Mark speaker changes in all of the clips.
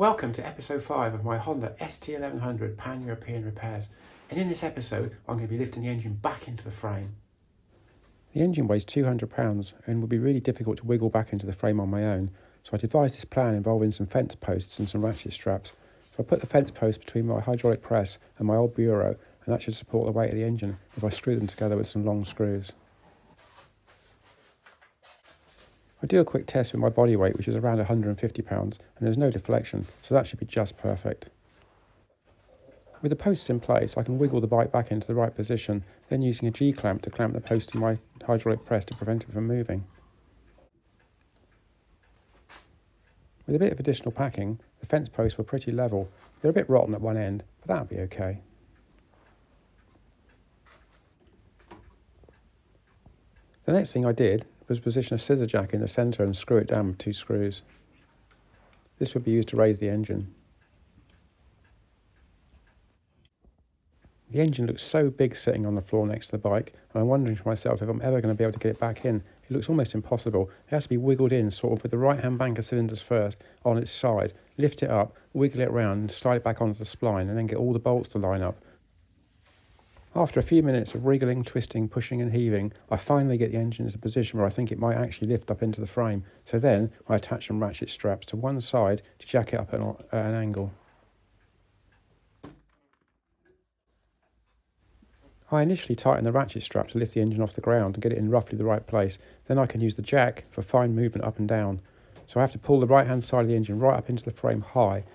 Speaker 1: Welcome to episode 5 of my Honda ST1100 Pan-European repairs, and in this episode I'm going to be lifting the engine back into the frame. The engine weighs 200 pounds and would be really difficult to wiggle back into the frame on my own, so I devised this plan involving some fence posts and some ratchet straps. So I put the fence post between my hydraulic press and my old bureau, and that should support the weight of the engine if I screw them together with some long screws. I do a quick test with my body weight, which is around 150 pounds, and there's no deflection, so that should be just perfect. With the posts in place, I can wiggle the bike back into the right position, then using a G-clamp to clamp the post to my hydraulic press to prevent it from moving. With a bit of additional packing, the fence posts were pretty level. They're a bit rotten at one end, but that'll be okay. The next thing I did was position a scissor jack in the centre and screw it down with 2 screws. This would be used to raise the engine. The engine looks so big sitting on the floor next to the bike, and I'm wondering to myself if I'm ever going to be able to get it back in. It looks almost impossible. It has to be wiggled in sort of with the right hand bank of cylinders first on its side, lift it up, wiggle it around and slide it back onto the spline, and then get all the bolts to line up. After a few minutes of wriggling, twisting, pushing and heaving, I finally get the engine into a position where I think it might actually lift up into the frame. So then I attach some ratchet straps to one side to jack it up at an angle. I initially tighten the ratchet strap to lift the engine off the ground and get it in roughly the right place. Then I can use the jack for fine movement up and down. So I have to pull the right hand side of the engine right up into the frame high,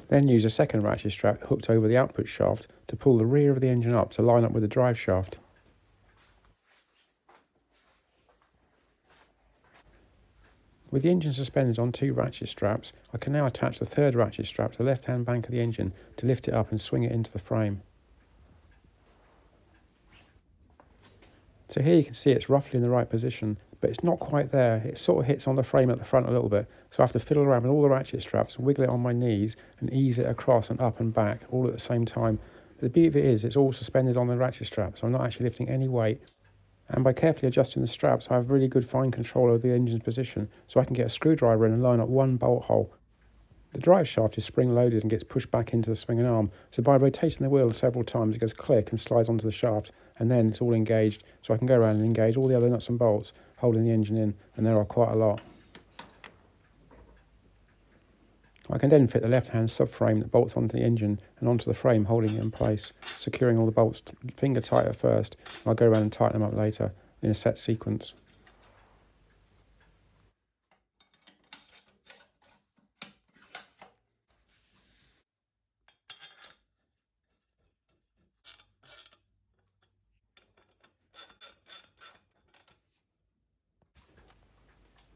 Speaker 1: then use a second ratchet strap hooked over the output shaft to pull the rear of the engine up to line up with the drive shaft. With the engine suspended on 2 ratchet straps, I can now attach the third ratchet strap to the left hand bank of the engine to lift it up and swing it into the frame. So here you can see it's roughly in the right position, but it's not quite there. It sort of hits on the frame at the front a little bit, so I have to fiddle around with all the ratchet straps, wiggle it on my knees and ease it across and up and back all at the same time. The beauty of it is it's all suspended on the ratchet strap, so I'm not actually lifting any weight. And by carefully adjusting the straps, I have really good fine control over the engine's position, so I can get a screwdriver in and line up one bolt hole. The drive shaft is spring loaded and gets pushed back into the swinging arm, so by rotating the wheel several times it goes click and slides onto the shaft, and then it's all engaged, so I can go around and engage all the other nuts and bolts holding the engine in, and there are quite a lot. I can then fit the left hand subframe that bolts onto the engine and onto the frame holding it in place, securing all the bolts finger tight at first, and I'll go around and tighten them up later in a set sequence.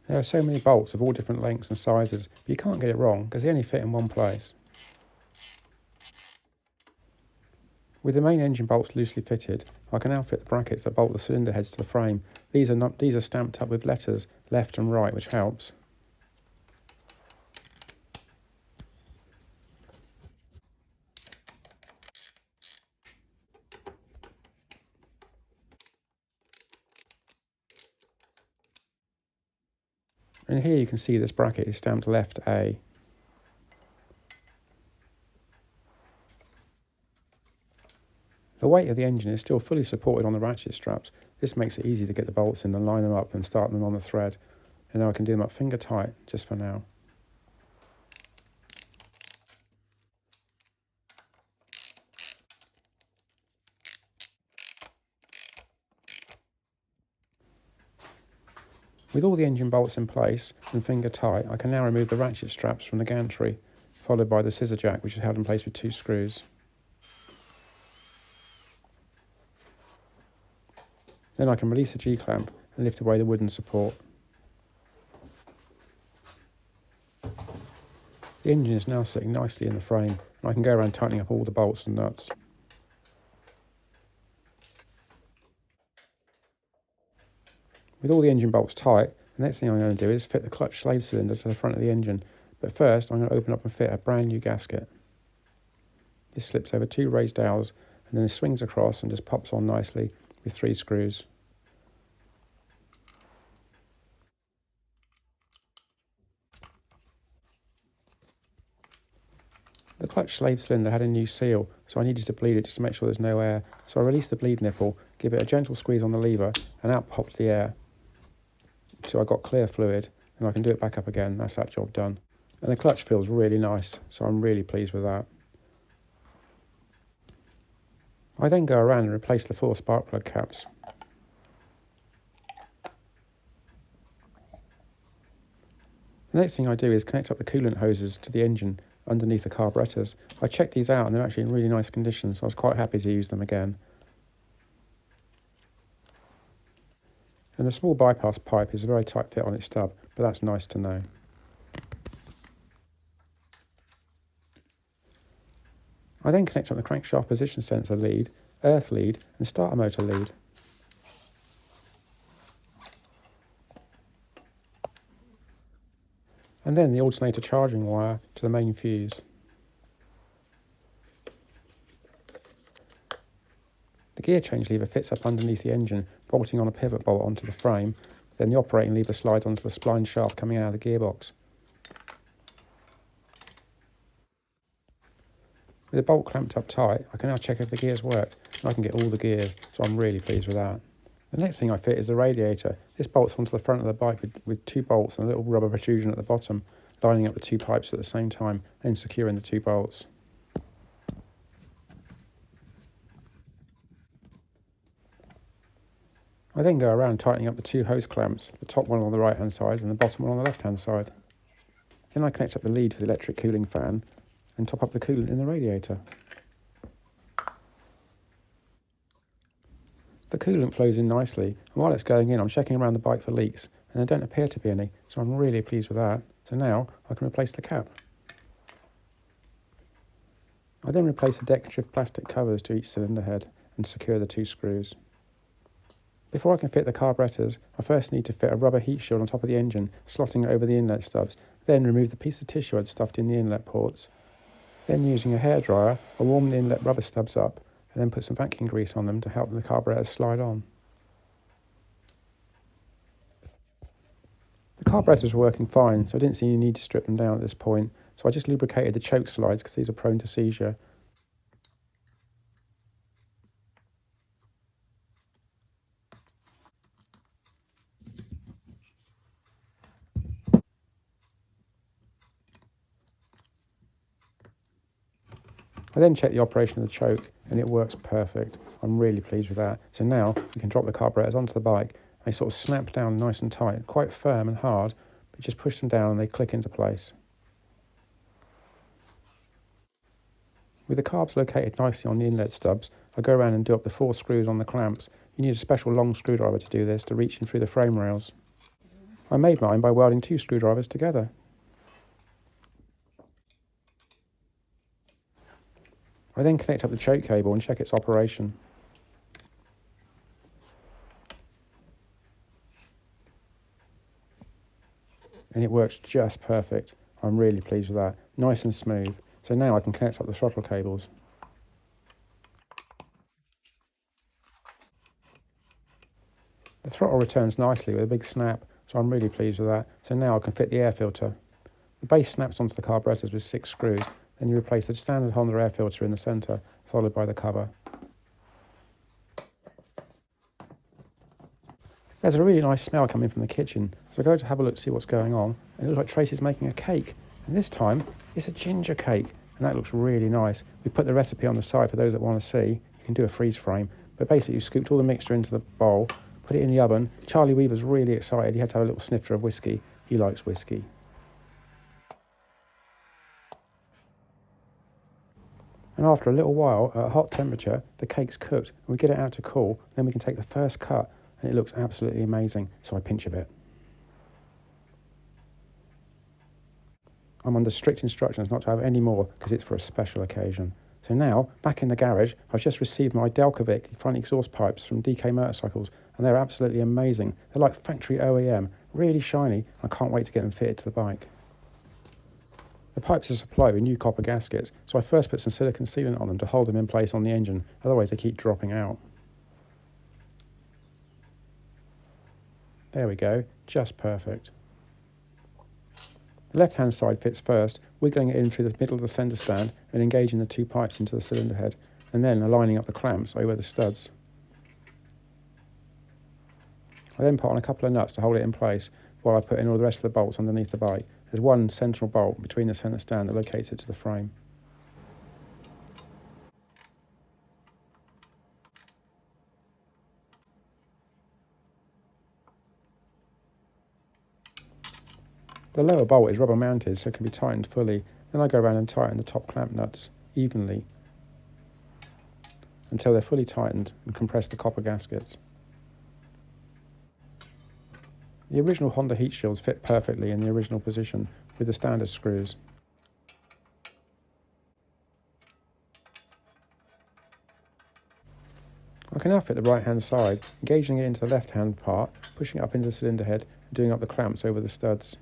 Speaker 1: There are so many bolts of all different lengths and sizes, but you can't get it wrong because they only fit in one place. With the main engine bolts loosely fitted, I can now fit the brackets that bolt the cylinder heads to the frame. These are stamped up with letters left and right, which helps. And here you can see this bracket is stamped left A. The weight of the engine is still fully supported on the ratchet straps. This makes it easy to get the bolts in and line them up and start them on the thread. And now I can do them up finger tight, just for now. With all the engine bolts in place and finger tight, I can now remove the ratchet straps from the gantry, followed by the scissor jack, which is held in place with 2 screws. Then I can release the G-clamp and lift away the wooden support. The engine is now sitting nicely in the frame, and I can go around tightening up all the bolts and nuts. With all the engine bolts tight, the next thing I'm going to do is fit the clutch slave cylinder to the front of the engine, but first I'm going to open up and fit a brand new gasket. This slips over 2 raised dowels and then it swings across and just pops on nicely with 3 screws. The clutch slave cylinder had a new seal, so I needed to bleed it just to make sure there's no air. So I released the bleed nipple, give it a gentle squeeze on the lever, and out popped the air. So I got clear fluid, and I can do it back up again. That's that job done. And the clutch feels really nice, so I'm really pleased with that. I then go around and replace the 4 spark plug caps. The next thing I do is connect up the coolant hoses to the engine underneath the carburetors. I checked these out and they're actually in really nice condition, so I was quite happy to use them again. And the small bypass pipe is a very tight fit on its stub, but that's nice to know. I then connect up the crankshaft position sensor lead, earth lead and starter motor lead. And then the alternator charging wire to the main fuse. The gear change lever fits up underneath the engine, bolting on a pivot bolt onto the frame. Then the operating lever slides onto the spline shaft coming out of the gearbox. With the bolt clamped up tight, I can now check if the gears worked, and I can get all the gears, so I'm really pleased with that. The next thing I fit is the radiator. This bolts onto the front of the bike with 2 bolts and a little rubber protrusion at the bottom, lining up the 2 pipes at the same time, then securing the 2 bolts. I then go around tightening up the 2 hose clamps, the top one on the right hand side and the bottom one on the left hand side. Then I connect up the lead for the electric cooling fan and top up the coolant in the radiator. The coolant flows in nicely, and while it's going in I'm checking around the bike for leaks, and there don't appear to be any, so I'm really pleased with that. So now I can replace the cap. I then replace the decorative plastic covers to each cylinder head and secure the 2 screws. Before I can fit the carburetors, I first need to fit a rubber heat shield on top of the engine, slotting it over the inlet stubs, then remove the piece of tissue I'd stuffed in the inlet ports. Then using a hairdryer, I warm the inlet rubber stubs up and then put some vacuum grease on them to help the carburetors slide on. The carburetors were working fine, so I didn't see any need to strip them down at this point, so I just lubricated the choke slides because these are prone to seizure. I then checked the operation of the choke and it works perfect. I'm really pleased with that. So now we can drop the carburetors onto the bike. They sort of snap down nice and tight, quite firm and hard, but just push them down and they click into place. With the carbs located nicely on the inlet stubs, I go around and do up the 4 screws on the clamps. You need a special long screwdriver to do this to reach in through the frame rails. I made mine by welding 2 screwdrivers together. I then connect up the choke cable and check its operation. And it works just perfect. I'm really pleased with that. Nice and smooth. So now I can connect up the throttle cables. The throttle returns nicely with a big snap, so I'm really pleased with that. So now I can fit the air filter. The base snaps onto the carburetors with 6 screws, then you replace the standard Honda air filter in the centre, followed by the cover. There's a really nice smell coming from the kitchen, so I go to have a look to see what's going on, and it looks like Tracy's making a cake. And this time, it's a ginger cake, and that looks really nice. We put the recipe on the side for those that want to see. You can do a freeze frame, but basically you scooped all the mixture into the bowl, put it in the oven. Charlie Weaver's really excited. He had to have a little snifter of whiskey. He likes whiskey. And after a little while, at a hot temperature, the cake's cooked, and we get it out to cool, then we can take the first cut, and it looks absolutely amazing, so I pinch a bit. I'm under strict instructions not to have any more, because it's for a special occasion. So now, back in the garage, I've just received my Delcovic front exhaust pipes from DK Motorcycles, and they're absolutely amazing. They're like factory OEM, really shiny. I can't wait to get them fitted to the bike. The pipes are supplied with new copper gaskets, so I first put some silicone sealant on them to hold them in place on the engine, otherwise they keep dropping out. There we go, just perfect. The left-hand side fits first, wiggling it in through the middle of the centre stand and engaging the two pipes into the cylinder head, and then aligning up the clamps over the studs. I then put on a couple of nuts to hold it in place while I put in all the rest of the bolts underneath the bike. There's one central bolt between the centre stand that locates it to the frame. The lower bolt is rubber mounted so it can be tightened fully. Then I go around and tighten the top clamp nuts evenly until they're fully tightened and compress the copper gaskets. The original Honda heat shields fit perfectly in the original position with the standard screws. I can now fit the right hand side, engaging it into the left hand part, pushing it up into the cylinder head and doing up the clamps over the studs.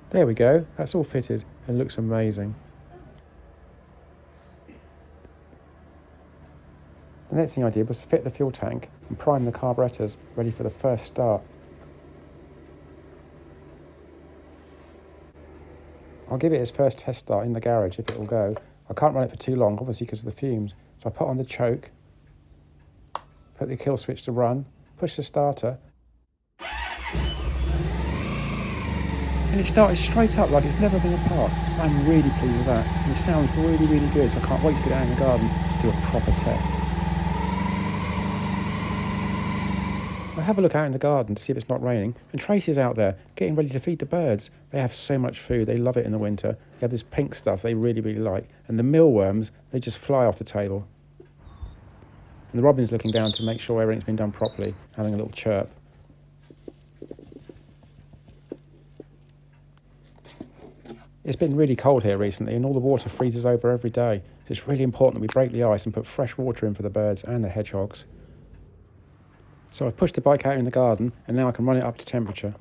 Speaker 1: There we go, that's all fitted and looks amazing. The next thing I did was to fit the fuel tank and prime the carburetors ready for the first start. I'll give it its first test start in the garage if it will go. I can't run it for too long, obviously because of the fumes. So I put on the choke, put the kill switch to run, push the starter, and it started straight up like it's never been apart. I'm really pleased with that. And it sounds really, really good, so I can't wait to get out in the garden to do a proper test. I have a look out in the garden to see if it's not raining, and Tracy's out there getting ready to feed the birds. They have so much food, they love it in the winter. They have this pink stuff they really, really like, and the mealworms, they just fly off the table. And the robin's looking down to make sure everything's been done properly, having a little chirp. It's been really cold here recently and all the water freezes over every day, so it's really important that we break the ice and put fresh water in for the birds and the hedgehogs. So I've pushed the bike out in the garden and now I can run it up to temperature.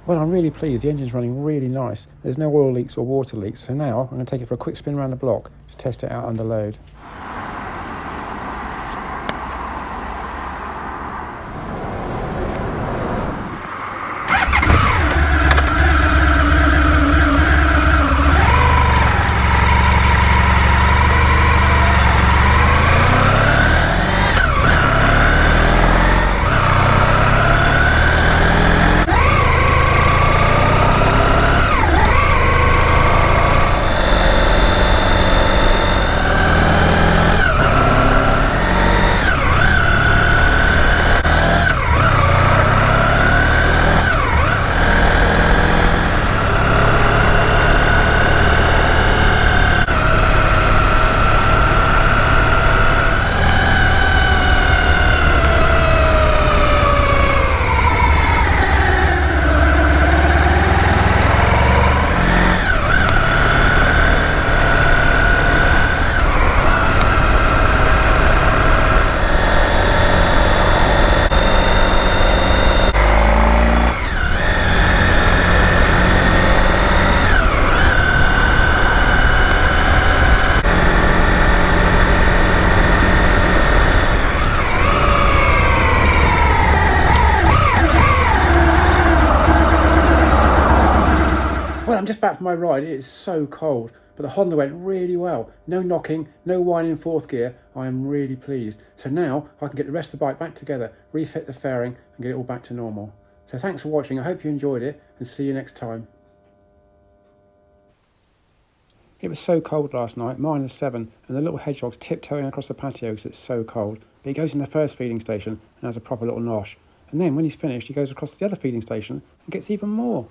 Speaker 1: Well, I'm really pleased, the engine's running really nice. There's no oil leaks or water leaks, so now I'm going to take it for a quick spin around the block to test it out under load. Well, I'm just back from my ride. It is so cold, but the Honda went really well. No knocking, no whine in fourth gear. I am really pleased. So now I can get the rest of the bike back together, refit the fairing and get it all back to normal. So thanks for watching. I hope you enjoyed it and see you next time. It was so cold last night, -7, and the little hedgehog's tiptoeing across the patio because it's so cold. But he goes in the first feeding station and has a proper little nosh. And then when he's finished, he goes across to the other feeding station and gets even more.